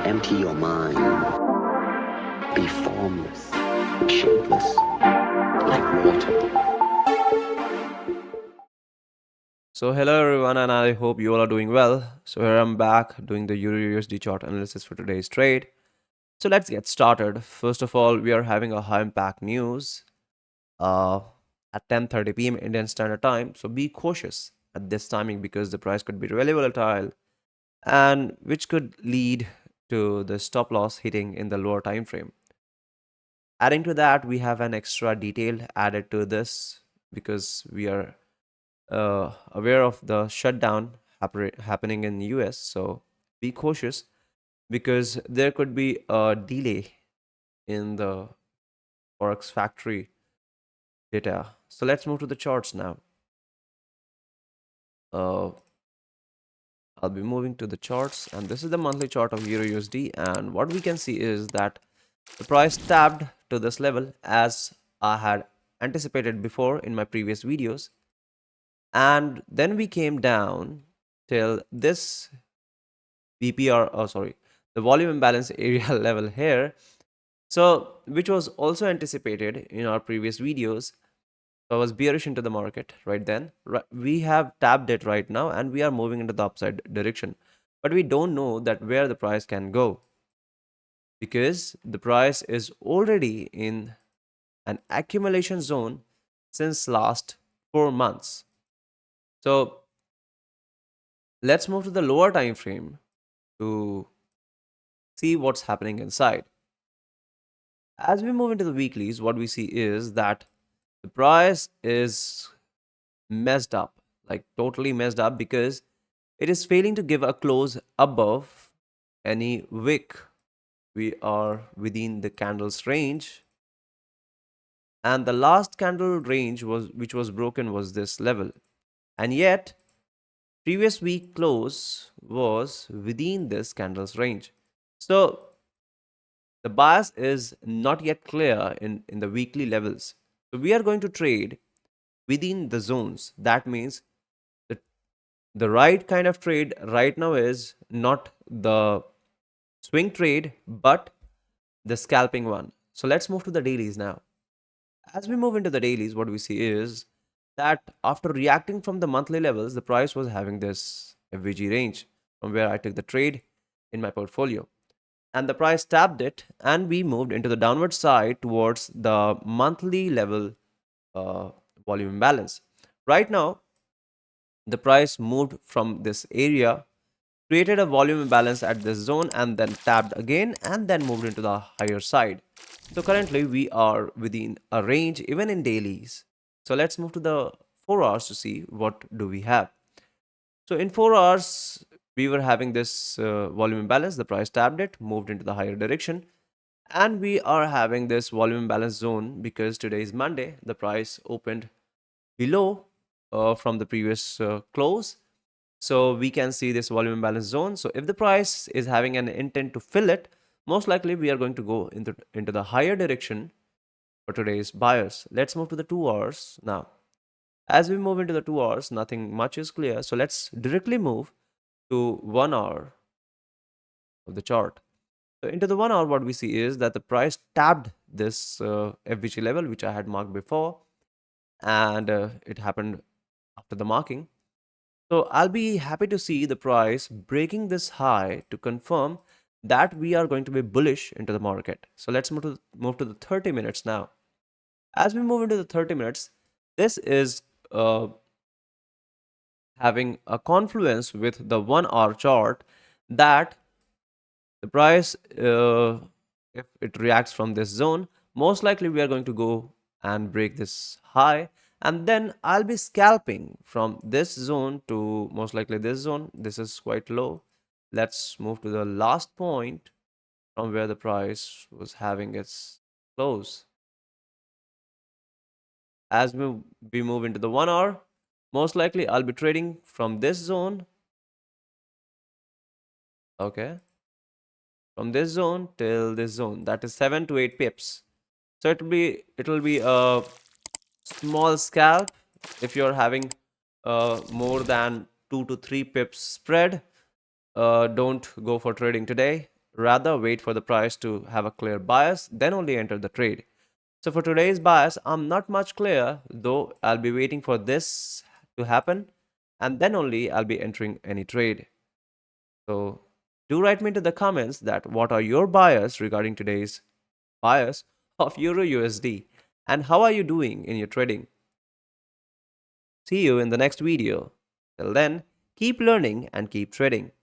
Empty your mind. Be formless, shapeless, like water. So hello everyone, and I hope you all are doing well. So here I'm back doing the EURUSD chart analysis for today's trade. So let's get started. First of all, we are having a high impact news uh, at 10:30 p.m. Indian Standard Time. So be cautious at this timing because the price could be really volatile and which could lead to the stop loss hitting in the lower time frame. Adding to that, we have an extra detail added to this because we are aware of the shutdown happening in US. So be cautious because there could be a delay in the Forex factory data. So let's move to the charts now. Uh, I'll be moving to the charts, and this is the monthly chart of Euro USD. And what we can see is that the price tapped to this level as I had anticipated before in my previous videos, and then we came down till this VPR, oh sorry, the volume imbalance area level here. So, which was also anticipated in our previous videos. So I was bearish into the market right then. We have tapped it right now and we are moving into the upside direction. But we don't know that where the price can go because the price is already in an accumulation zone since last 4 months. So let's move to the lower time frame to see what's happening inside. As we move into the weeklies, what we see is that the price is messed up, like totally messed up, because it is failing to give a close above any wick. We are within the candles range, and the last candle range was which was broken was this level, and yet previous week close was within this candles range. So the bias is not yet clear in the weekly levels. So we are going to trade within the zones. That means the, the right kind of trade right now is not the swing trade, but the scalping one. So let's move to the dailies now. As we move into the dailies, what we see is that after reacting from the monthly levels, the price was having this FVG range from where I took the trade in my portfolio. And the price tapped it, and we moved into the downward side towards the monthly level uh, volume imbalance. Right now, the price moved from this area, created a volume imbalance at this zone, and then tapped again and then moved into the higher side. So currently, we are within a range even in dailies. So let's move to the 4 hours to see what do we have. So in 4 hours, we were having this volume imbalance. The price tapped it, moved into the higher direction, and we are having this volume imbalance zone because today is Monday. The price opened below from the previous close. So we can see this volume imbalance zone. So if the price is having an intent to fill it, most likely we are going to go into the higher direction for today's buyers. Let's move to the 2 hours now. As we move into the 2 hours, nothing much is clear. So let's directly move to 1 hour of the chart. So into the 1 hour, what we see is that the price tapped this FVG level, which I had marked before, and it happened after the marking. So I'll be happy to see the price breaking this high to confirm that we are going to be bullish into the market. So let's move to the 30 minutes now. As we move into the 30 minutes, this is having a confluence with the 1 hour chart that the price, if it reacts from this zone, most likely we are going to go and break this high, and then I'll be scalping from this zone to most likely this zone. This is quite low. Let's move to the last point from where the price was having its close. As we move into the 1 hour, most likely I'll be trading from this zone, okay, from this zone till this zone, that is 7 to 8 pips. So it'll be a small scalp if you're having more than 2 to 3 pips spread. Don't go for trading today. Rather, wait for the price to have a clear bias, then only enter the trade. So for today's bias, I'm not much clear, though I'll be waiting for this to happen and then only I'll be entering any trade. So do write me into the comments that what are your bias regarding today's bias of Euro USD and how are you doing in your trading? See you in the next video. Till then, keep learning and keep trading.